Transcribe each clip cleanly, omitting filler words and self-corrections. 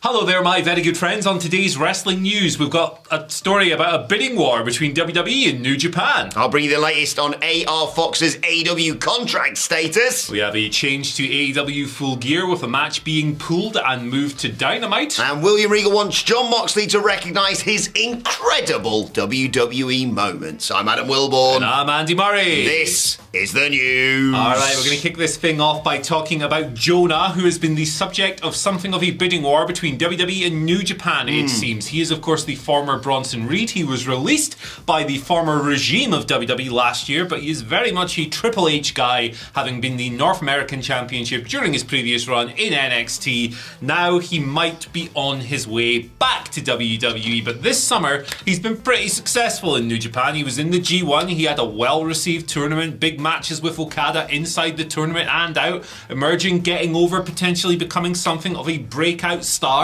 Hello there, my very good friends. On today's wrestling news, we've got a story about a bidding war between WWE and New Japan. I'll bring you the latest on AR Fox's AEW contract status. We have a change to AEW Full Gear with a match being pulled and moved to Dynamite. And William Regal wants Jon Moxley to recognise his incredible WWE moments. I'm Adam Wilborn. And I'm Andy Murray. This is the news. Alright, we're going to kick this thing off by talking about Jonah, who has been the subject of something of a bidding war between WWE and New Japan, it seems. He is, of course, the former Bronson Reed. He was released by the former regime of WWE last year, but he is very much a Triple H guy, having been the North American Championship during his previous run in NXT. Now he might be on his way back to WWE, but this summer he's been pretty successful in New Japan. He was in the G1, he had a well-received tournament, big matches with Okada inside the tournament and out, emerging, getting over, potentially becoming something of a breakout star.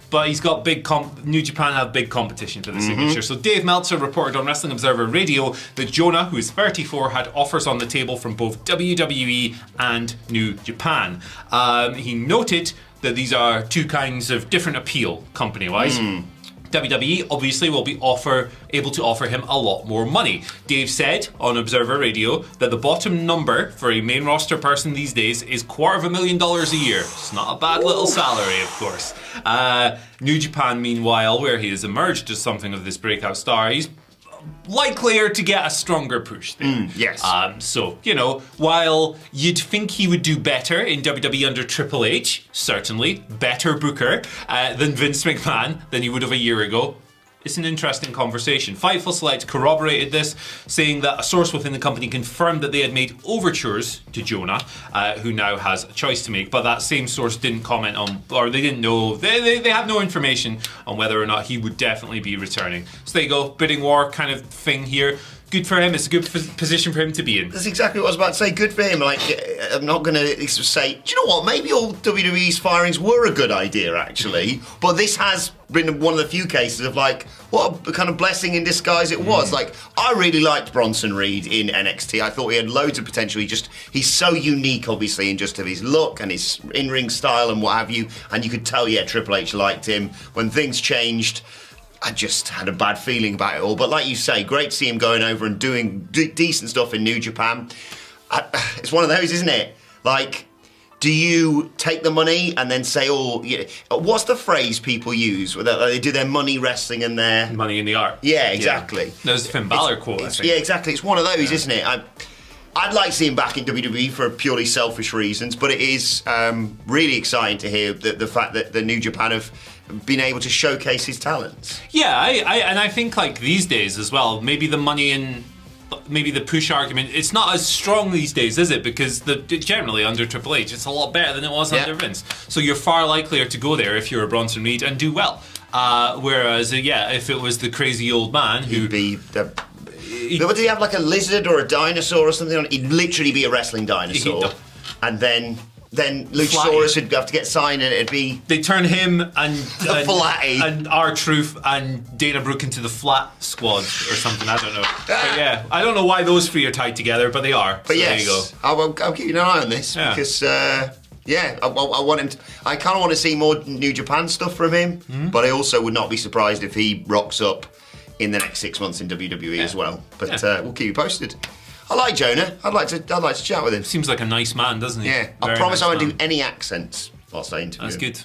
But he's got New Japan have big competition for the signature. So Dave Meltzer reported on Wrestling Observer Radio that Jonah, who is 34, had offers on the table from both WWE and New Japan. He noted that these are two kinds of different appeal, company-wise. WWE obviously will be able to offer him a lot more money. Dave said on Observer Radio that the bottom number for a main roster person these days is $250,000 a year. It's not a bad little salary, of course. New Japan, meanwhile, where he has emerged as something of this breakout star, he's likelier to get a stronger push there. Yes. So, while you'd think he would do better in WWE under Triple H, certainly, better booker than Vince McMahon than he would have a year ago, it's an interesting conversation. Fightful Select corroborated this, saying that a source within the company confirmed that they had made overtures to Jonah, who now has a choice to make, but that same source didn't comment on, or they didn't know, they have no information on whether or not he would definitely be returning. So there you go, bidding war kind of thing here. Good for him. It's a good position for him to be in. That's exactly what I was about to say. Good for him. I'm not going to say, do you know what? Maybe all WWE's firings were a good idea, actually. But this has been one of the few cases of what a kind of blessing in disguise it was. I really liked Bronson Reed in NXT. I thought he had loads of potential. He's so unique, obviously, in just of his look and his in-ring style and what have you. And you could tell, Triple H liked him. When things changed, I just had a bad feeling about it all. But like you say, great to see him going over and doing decent stuff in New Japan. It's one of those, isn't it? Do you take the money and then say, what's the phrase people use? They do their money wrestling and their... Money in the art. Yeah, exactly. Yeah. There's the Finn Balor quote, I think. Yeah, exactly. It's one of those, isn't it? I'd like to see him back in WWE for purely selfish reasons, but it is really exciting to hear the fact that the New Japan have been able to showcase his talents. Yeah, I think these days as well, maybe the money and maybe the push argument, it's not as strong these days, is it? Because generally under Triple H, it's a lot better than it was under Vince. So you're far likelier to go there if you're a Bronson Reed and do well. Whereas, if it was the crazy old man He'd be did he have a lizard or a dinosaur or something? He'd literally be a wrestling dinosaur. And then Luchasaurus would have to get signed and it'd be... They turn him and Flatty and R-Truth and Dana Brooke into the Flat Squad or something, I don't know. But I don't know why those three are tied together, but they are. But so yes, there you go. I'll keep an eye on this because... I want him I kind of want to see more New Japan stuff from him, but I also would not be surprised if he rocks up in the next 6 months in WWE as well. But we'll keep you posted. I like Jonah. I'd like to chat with him. Seems like a nice man, doesn't he? Yeah. I promise I won't do any accents whilst I interview him. That's good.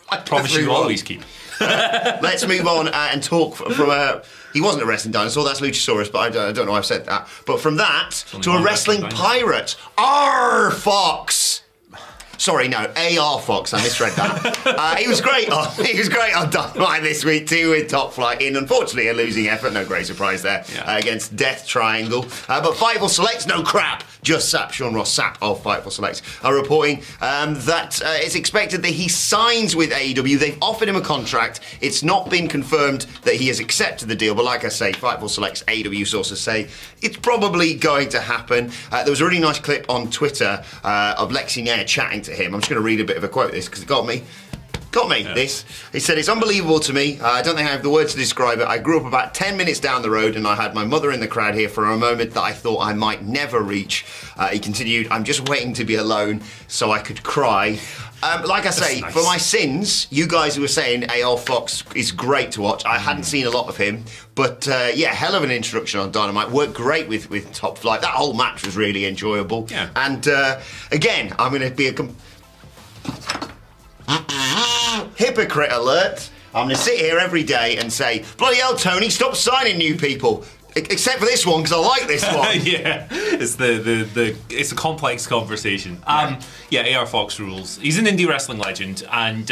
I promise you always keep. Let's move on and talk from he wasn't a wrestling dinosaur, that's Luchasaurus, but I don't know why I've said that. But from that to a wrestling pirate. R Fox! Sorry, no, AR Fox. I misread that. He was great. He was great on Dynamite this week too, with Top Flight in. Unfortunately, a losing effort. No great surprise there against Death Triangle. But Fightful Selects, no crap. Just Sap, Sean Ross Sapp of Fightful Select, are reporting that it's expected that he signs with AEW. They've offered him a contract. It's not been confirmed that he has accepted the deal, but like I say, Fightful Select's AEW sources say it's probably going to happen. There was a really nice clip on Twitter of Lexi Nair chatting to him. I'm just going to read a bit of a quote of this because it got me. got me, this. He said, it's unbelievable to me. I don't think I have the words to describe it. I grew up about 10 minutes down the road and I had my mother in the crowd here for a moment that I thought I might never reach. He continued, I'm just waiting to be alone so I could cry. Like I say, nice. for my sins, you guys who were saying AR Fox is great to watch. I hadn't seen a lot of him, but hell of an introduction on Dynamite. Worked great with Top Flight. That whole match was really enjoyable. Yeah. And again, I'm going to be hypocrite alert. I'm going to sit here every day and say, bloody hell, Tony, stop signing new people. Except for this one, because I like this one. Yeah, it's it's a complex conversation. AR Fox rules. He's an indie wrestling legend, and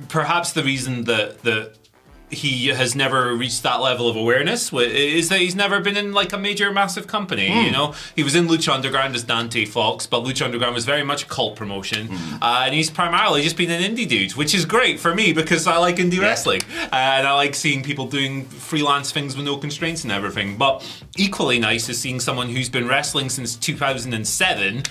perhaps the reason that he has never reached that level of awareness is that he's never been in like a major massive company. You know, he was in Lucha Underground as Dante Fox, but Lucha Underground was very much a cult promotion, and he's primarily just been an indie dude, which is great for me because I like indie wrestling and I like seeing people doing freelance things with no constraints and everything. But equally nice is seeing someone who's been wrestling since 2007,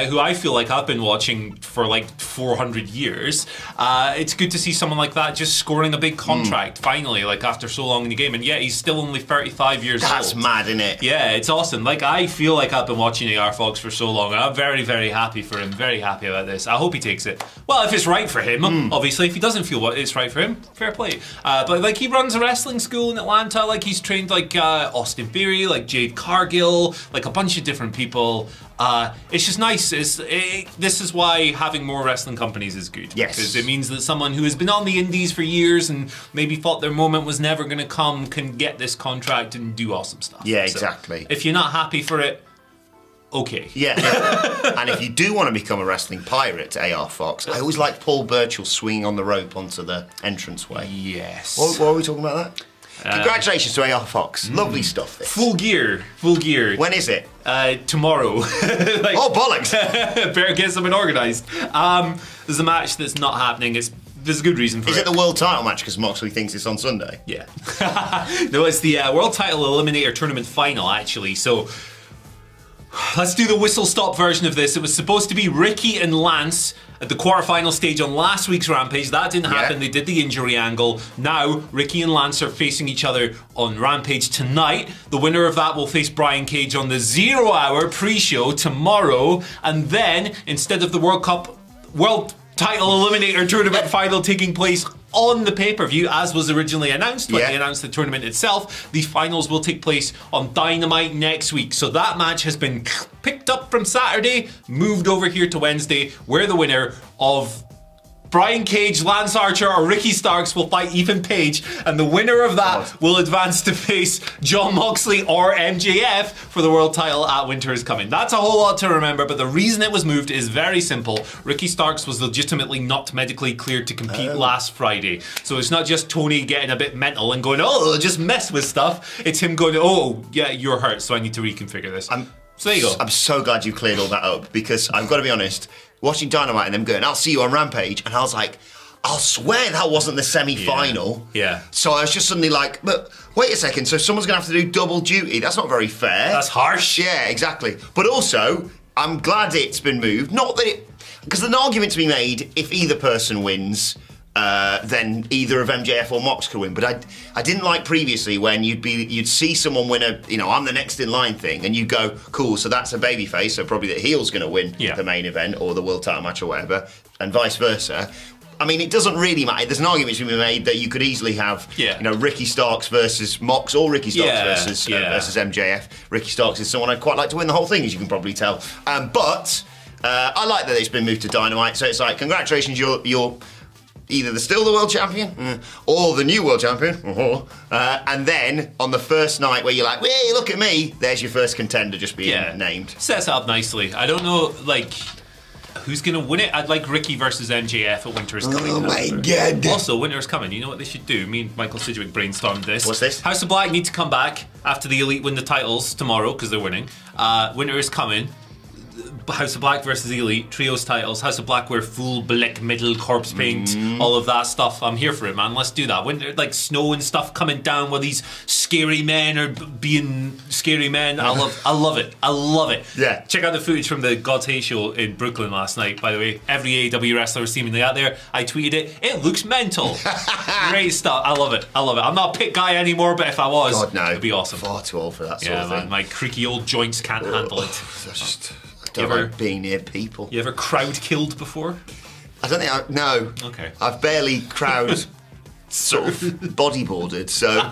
who I feel like I've been watching for like 400 years. It's good to see someone like that just scoring a big contract finally, like after so long in the game, and yet he's still only 35 years old. That's mad, isn't it? Yeah, it's awesome. Like, I feel like I've been watching AR Fox for so long, and I'm very, very happy for him. Very happy about this. I hope he takes it. Well, if it's right for him, obviously. If he doesn't feel what it's right for him, fair play. But like, he runs a wrestling school in Atlanta. Like, he's trained like Austin Theory, like Jade Cargill, like a bunch of different people. It's just nice. This is why having more wrestling companies is good. Yes. Because it means that someone who has been on the indies for years and maybe thought their moment was never going to come can get this contract and do awesome stuff. Yeah, So, exactly. if you're not happy for it, okay. Yeah. And if you do want to become a wrestling pirate, AR Fox, I always like Paul Burchill swinging on the rope onto the entranceway. Yes. What are we talking about that? Congratulations to AR Fox. Lovely stuff, this. Full gear. When is it? Tomorrow. Oh, bollocks. Better get something organised. There's a match that's not happening. There's a good reason for it. Is it the world title match because Moxley thinks it's on Sunday? Yeah. No, it's the World Title Eliminator Tournament final, actually. So let's do the whistle-stop version of this. It was supposed to be Ricky and Lance at the quarterfinal stage on last week's Rampage. That didn't happen. They did the injury angle. Now, Ricky and Lance are facing each other on Rampage tonight. The winner of that will face Brian Cage on the 0 Hour pre-show tomorrow. And then, instead of the World Title Eliminator Tournament final taking place on the pay-per-view, as was originally announced when they announced the tournament itself, the finals will take place on Dynamite next week. So that match has been picked up from Saturday, moved over here to Wednesday, where the winner of Brian Cage, Lance Archer, or Ricky Starks will fight Ethan Page, and the winner of that will advance to face Jon Moxley or MJF for the world title at Winter is Coming. That's a whole lot to remember, but the reason it was moved is very simple. Ricky Starks was legitimately not medically cleared to compete last Friday. So it's not just Tony getting a bit mental and going, just mess with stuff. It's him going, yeah, you're hurt, so I need to reconfigure this. So there you go. I'm so glad you cleared all that up, because I've got to be honest, watching Dynamite and them going, I'll see you on Rampage, and I was like, I'll swear that wasn't the semi-final. Yeah. So I was just suddenly like, but wait a second, so someone's going to have to do double duty. That's not very fair. That's harsh. Yeah, exactly. But also, I'm glad it's been moved. Not that it... Because there's an argument to be made, if either person wins, then either of MJF or Mox could win. But I didn't like previously when you'd see someone win I'm the next in line thing, and you'd go, cool, so that's a babyface, so probably the heel's going to win the main event or the world title match or whatever, and vice versa. I mean, it doesn't really matter. There's an argument to be made that you could easily have, Ricky Starks versus Mox, or Ricky Starks versus MJF. Ricky Starks is someone I'd quite like to win the whole thing, as you can probably tell. But I like that it's been moved to Dynamite. So it's like, congratulations, you're either still the world champion or the new world champion. And then on the first night where you're like, hey, look at me, there's your first contender just being named. Sets up nicely. I don't know, who's going to win it? I'd like Ricky versus MJF at Winter is Coming. Oh my God. Also, Winter is Coming. You know what they should do? Me and Michael Sidgwick brainstormed this. What's this? House of Black need to come back after the Elite win the titles tomorrow because they're winning. Winter is Coming. House of Black versus the Elite, trios titles, House of Black wear full black metal corpse paint, all of that stuff. I'm here for it, man. Let's do that. When there's like snow and stuff coming down while these scary men are being scary men, I love it. Yeah. Check out the footage from the God's Hate show in Brooklyn last night, by the way. Every AEW wrestler was seemingly out there. I tweeted it. It looks mental. Great stuff. I love it. I'm not a pit guy anymore, but if I was, God, no. it'd be awesome. Far too old for that sort of thing. My creaky old joints can't handle it. I don't like being near people. You ever crowd killed before? I don't think no. Okay. I've barely crowd sort of bodyboarded, so.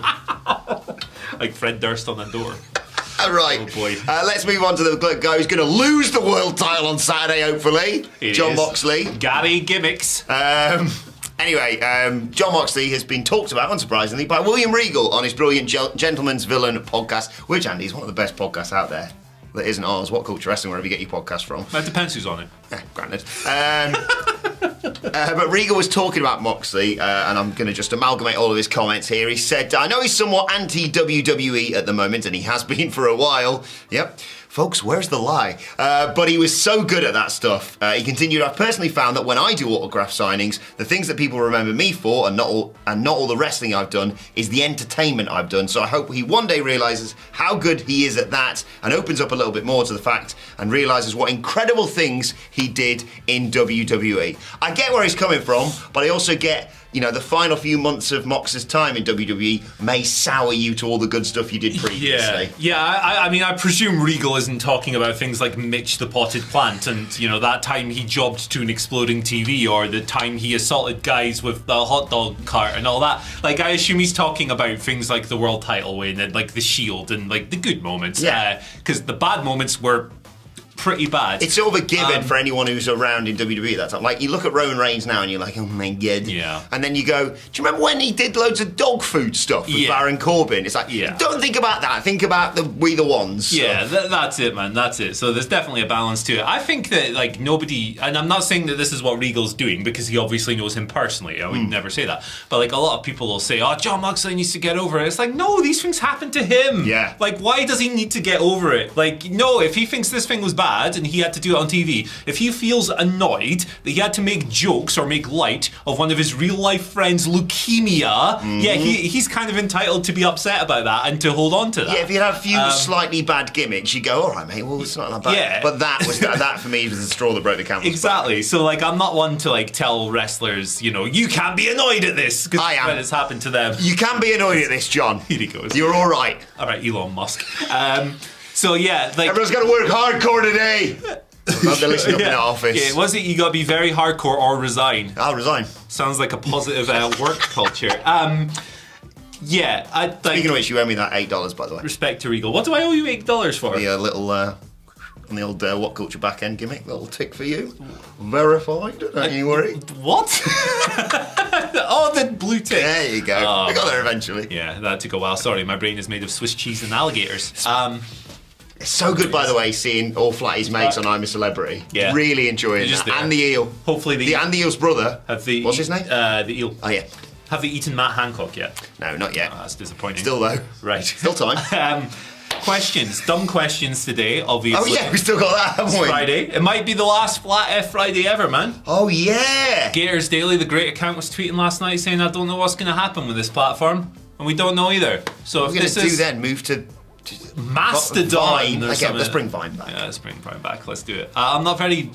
Like Fred Durst on the door. All right. Oh boy. Let's move on to the guy who's going to lose the world title on Saturday, hopefully. Jon Moxley. Gary Gimmicks. Anyway, Jon Moxley has been talked about, unsurprisingly, by William Regal on his brilliant Gentleman's Villain podcast, which, Andy, is one of the best podcasts out there. That isn't ours. What Culture Wrestling, wherever you get your podcast from. It depends who's on it. Yeah, granted. But Regal was talking about Moxley, and I'm going to just amalgamate all of his comments here. He said, I know he's somewhat anti-WWE at the moment, and he has been for a while. Yep. Folks, where's the lie? But he was so good at that stuff. He continued, I've personally found that when I do autograph signings, the things that people remember me for, and not all the wrestling I've done, is the entertainment I've done. So I hope he one day realises how good he is at that, and opens up a little bit more to the fact, and realises what incredible things he did in WWE. I get where he's coming from, but I also get, the final few months of Mox's time in WWE may sour you to all the good stuff you did previously. Yeah. I mean, I presume Regal isn't talking about things like Mitch the Potted Plant and, that time he jobbed to an exploding TV, or the time he assaulted guys with the hot dog cart and all that. Like, I assume he's talking about things like the world title win and, like, the Shield and, like, the good moments. Yeah. Because the bad moments were pretty bad. It's sort of a given for anyone who's around in WWE at that time. Like, you look at Roman Reigns now and you're like, oh my god. Yeah. And then you go, do you remember when he did loads of dog food stuff with Baron Corbin? It's like, don't think about that. Think about the We the Ones. Yeah, that's it, man. That's it. So there's definitely a balance to it. I think that, like, nobody, and I'm not saying that this is what Regal's doing because he obviously knows him personally. I would never say that. But, like, a lot of people will say, Jon Moxley needs to get over it. It's like, no, these things happen to him. Yeah. Like, why does he need to get over it? Like, no, if he thinks this thing was bad and he had to do it on TV, if he feels annoyed that he had to make jokes or make light of one of his real life friends' leukemia, he's kind of entitled to be upset about that and to hold on to that. Yeah, if you had a few slightly bad gimmicks, you go, all right, mate, well, it's not that bad. Yeah. But that for me was the straw that broke the camel's Exactly. back. So, like, I'm not one to, like, tell wrestlers, you can't be annoyed at this, because when it's happened to them. You can be annoyed at this, John. Here he goes. You're all right. All right, Elon Musk. So, yeah, like... Everyone's got to work hardcore today. They're listening up in the office. Yeah, was it you got to be very hardcore or resign? I'll resign. Sounds like a positive work culture. Yeah, Speaking of which, you owe me that $8, by the way. Respect to Regal. What do I owe you $8 for? The little on the old What Culture back end gimmick, little tick for you. Verified. Don't you worry. What? Oh, the blue tick. There you go. I got there eventually. Yeah, that took a while. Sorry, my brain is made of Swiss cheese and alligators. It's so good, by the way, seeing All Flatty's mates on I'm a Celebrity. Yeah. Really enjoying that. And the eel. Hopefully and the eel's brother. What's his name? The eel. Oh, yeah. Have they eaten Matt Hancock yet? No, not yet. Oh, that's disappointing. Still, though. Right. Still time. Questions. Dumb questions today, obviously. Oh, yeah, we still got that, haven't we? Friday. It might be the last Flat F Friday ever, man. Oh, yeah. Gators Daily, the great account, was tweeting last night saying, I don't know what's going to happen with this platform. And we don't know either. So what if this is... then? Move to... Mastodon. Okay, let's bring Vine back. Yeah, let's bring Vine back. Let's do it. I'm not very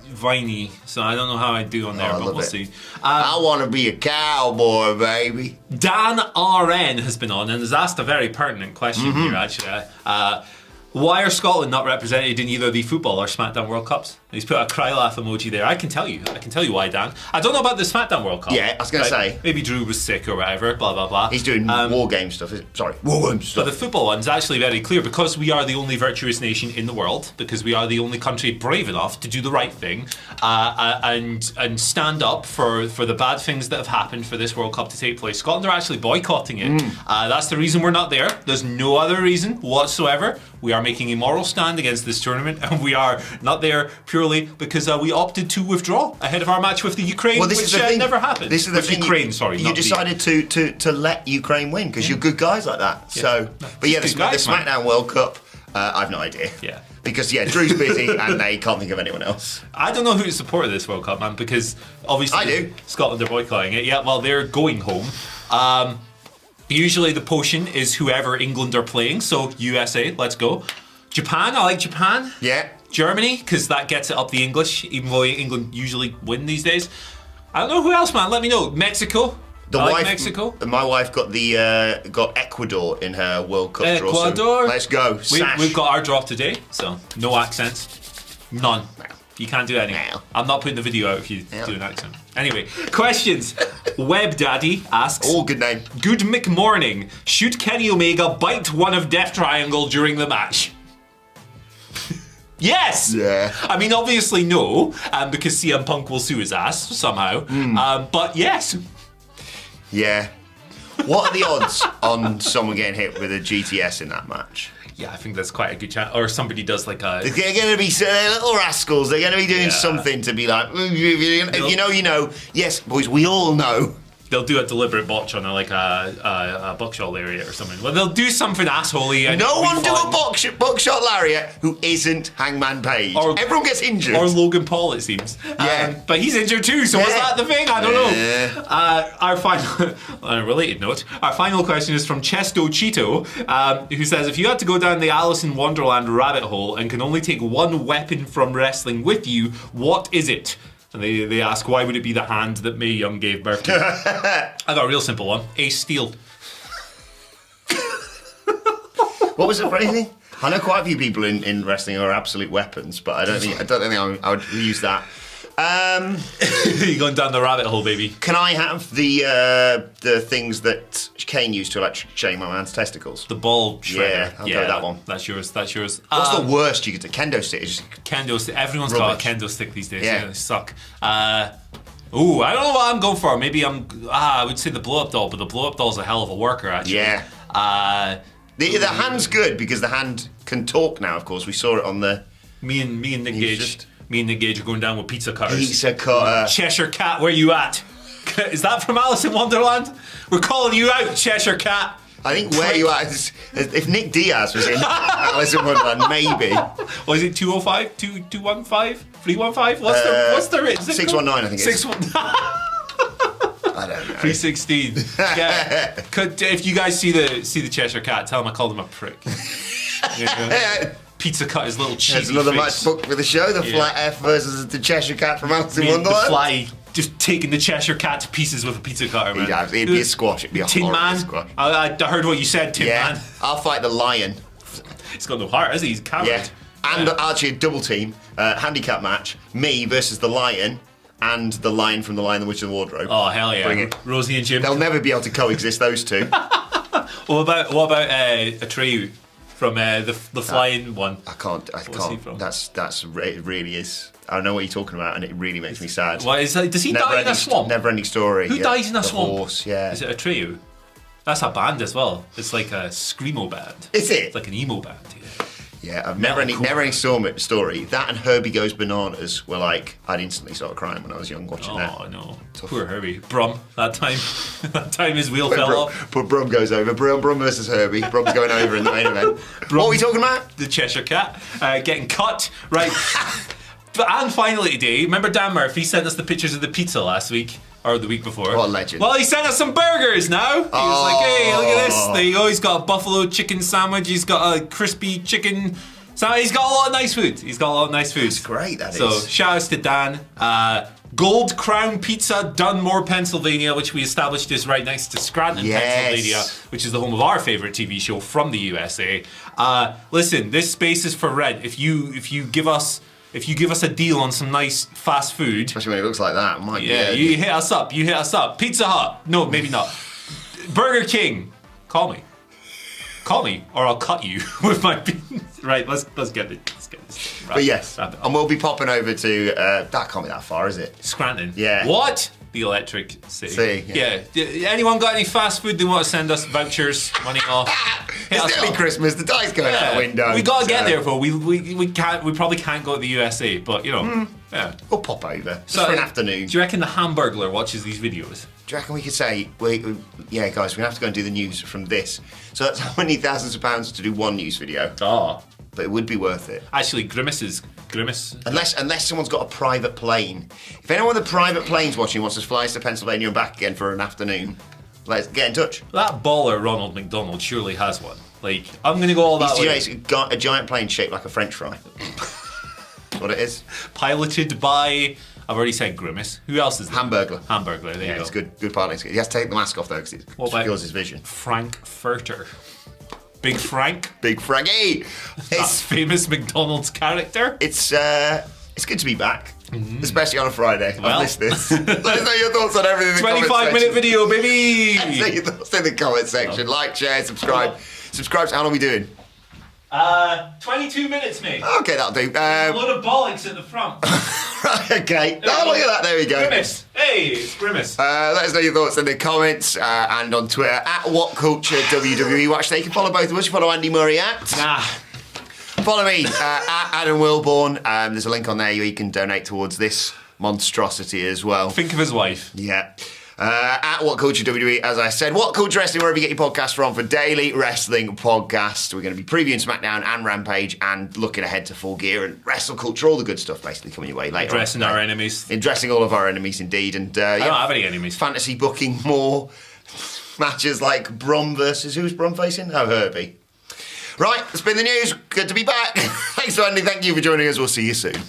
viney, so I don't know how I do on there, but we'll see. I want to be a cowboy, baby. Dan RN has been on and has asked a very pertinent question here, actually. Why are Scotland not represented in either the football or SmackDown World Cups? He's put a cry laugh emoji there. I can tell you why, Dan. I don't know about the SmackDown World Cup. Yeah, I was going to say. Maybe Drew was sick or whatever, blah, blah, blah. He's doing war game stuff. War game stuff. But the football one's actually very clear because we are the only virtuous nation in the world, because we are the only country brave enough to do the right thing and stand up for the bad things that have happened for this World Cup to take place. Scotland are actually boycotting it. That's the reason we're not there. There's no other reason whatsoever. We are making a moral stand against this tournament, and we are not there purely because we opted to withdraw ahead of our match with the Ukraine, which never happened. This is the thing. Ukraine, you decided to let Ukraine win because you're good guys like that. Yeah. So, but yeah, the SmackDown World Cup. I've no idea. Yeah. Because, Drew's busy and they can't think of anyone else. I don't know who to support this World Cup, man, because obviously I do. Scotland are boycotting it. Yeah, well, they're going home. Usually the potion is whoever England are playing, so USA, let's go. Japan, I like Japan. Yeah. Germany, because that gets it up the English, even though England usually win these days. I don't know who else, man. Let me know. Mexico. Mexico. My wife got got Ecuador in her World Cup draw. Ecuador. Let's go. We've got our draw today, so no accents. None. No. You can't do any. No. I'm not putting the video out if you do an accent. Anyway, questions. Web Daddy asks. Oh, good name. Good McMorning. Should Kenny Omega bite one of Death Triangle during the match? Yes! Yeah. I mean, obviously no, because CM Punk will sue his ass somehow. But yes. Yeah. What are the odds on someone getting hit with a GTS in that match? Yeah, I think that's quite a good chance. Or somebody does like a... They're going to be little rascals. They're going to be doing something to be like, if you know. Yes, boys, we all know. They'll do a deliberate botch on a buckshot lariat or something. Well, they'll do something assholey. And no one do a buckshot lariat who isn't Hangman Page. Everyone gets injured. Or Logan Paul, it seems. Yeah. But he's injured too, so was that the thing? I don't know. Yeah. Our final, on a related note, our final question is from Chesto Cheeto, who says, if you had to go down the Alice in Wonderland rabbit hole and can only take one weapon from wrestling with you, what is it? And they ask, why would it be the hand that Mae Young gave birth to? I got a real simple one. Ace Steel. What was it for anything? I know quite a few people in wrestling who are absolute weapons, but I don't think I would use that. You're going down the rabbit hole, baby. Can I have the things that Kane used to electrocute Shane McMahon's testicles? The ball shredder. Yeah, I'll go with that one. That's yours. What's the worst you could do? Kendo stick. Kendo stick. Everyone's Rubbish. got a kendo stick these days. Yeah. They suck. I don't know what I'm going for. Maybe I would say the blow up doll, but the blow up doll's a hell of a worker, actually. Yeah. The hand's good because the hand can talk now. Of course, we saw it on the. Me and Nick Gage. Me and Nick Gage are going down with pizza cutters. Pizza cutter. Cheshire Cat, where you at? Is that from Alice in Wonderland? We're calling you out, Cheshire Cat. I think where you at is, if Nick Diaz was in Alice in Wonderland, maybe. What is it, 205? 215? 315? What's the rate? 619, I think it is. 619. I don't know. 316. Yeah. If you guys see the Cheshire Cat, tell him I called him a prick. Pizza cut his little cheesy There's another face. match booked for the show, the Flat F versus the Cheshire Cat from Alice in Wonderland. The Fly just taking the Cheshire Cat to pieces with a pizza cutter, man. It'd be a squash. It'd be a Tin horrible Man. squash. I heard what you said, Tin Man. I'll fight the Lion. He's got no heart, has he? He's a coward. Yeah. And actually a double team, handicap match, me versus the Lion and the Lion from The Lion, the Witch and the Wardrobe. Oh, hell yeah. Bring it. Rosie and Jim. They'll never be able to coexist, those two. What about Atreyu from the flying one? I can't. What's he from? It really is. I don't know what you're talking about, and it really makes me sad. What is that? Does he die in a swamp? Never-ending story. Who dies in a the swamp? Horse, yeah. Is it Atreyu? That's a band as well. It's like a screamo band. Is it? It's like an emo band. Yeah, never-ending story. That and Herbie Goes Bananas were like, I'd instantly start crying when I was young watching that. Oh no, poor Herbie. Brum, that time his wheel fell off. But Brum goes over. Brum versus Herbie. Brum's going over in the main event. What are we talking about? The Cheshire Cat getting cut. Right. And finally today, remember Dan Murphy sent us the pictures of the pizza last week? Or the week before. What a legend. Well, he sent us some burgers now. He was like, hey, look at this. There you go. He's got a buffalo chicken sandwich. He's got a crispy chicken sandwich. He's got a lot of nice food. That's great, that is. So, shout outs to Dan. Gold Crown Pizza, Dunmore, Pennsylvania, which we established is right next to Scranton, Pennsylvania, which is the home of our favourite TV show from the USA. Listen, this space is for rent. If you give us a deal on some nice fast food, especially when it looks like that, you hit us up. Pizza Hut, no, maybe not. Burger King, call me, or I'll cut you with my beans. Right, let's get this. But yes, and we'll be popping over to that can't be that far, is it? Scranton. Yeah. What? The Electric City. Yeah. Anyone got any fast food they want to send us vouchers, money off? It's nearly Christmas. The die's going out the window. We gotta get there, though. We can't. We probably can't go to the USA, but yeah. We'll pop over just for an afternoon. Do you reckon the Hamburglar watches these videos? Do you reckon we could say, yeah, guys, we're gonna have to go and do the news from this? So that's how many thousands of pounds to do one news video. Oh. but it would be worth it. Actually, Grimace. Unless someone's got a private plane. If anyone with a private plane's watching wants to fly us to Pennsylvania and back again for an afternoon, let's get in touch. That baller Ronald McDonald surely has one. Like, I'm going to go all that way. It's got a giant plane shaped like a French fry. That's what it is. Piloted by... I've already said Grimace. Who else is there? Hamburglar. There you go. It's good piloting. He has to take the mask off though because it obscures his vision. Frankfurter. Big Frank. Big Frankie. It's famous McDonald's character. It's good to be back, especially on a Friday. Well. I've missed this. Let us know your thoughts on everything in the comment 25-minute video, baby. Let us know your thoughts in the comment section. Like, share, subscribe. Subscribe. How long are we doing? 22 minutes, mate. Okay, that'll do. A load of bollocks at the front. Right, okay. Oh, look at that. There we go. Grimace. Hey, it's Grimace. Let us know your thoughts in the comments and on Twitter at WhatCultureWWE. Watch. You can follow both of us. You follow Andy Murray at. Nah. Follow me at Adam Wilborn. There's a link on there where you can donate towards this monstrosity as well. Think of his wife. Yeah. At What Culture WWE, as I said. What Culture Wrestling, wherever you get your podcast from, for daily wrestling podcast. We're going to be previewing SmackDown and Rampage and looking ahead to Full Gear and Wrestle Culture, all the good stuff basically coming your way later. Addressing our enemies. Addressing all of our enemies, indeed. And I don't have any enemies. Fantasy booking more matches like Brom versus... Who's Brom facing? Oh, Herbie. Right, that's been the news. Good to be back. Thanks, Andy. Thank you for joining us. We'll see you soon.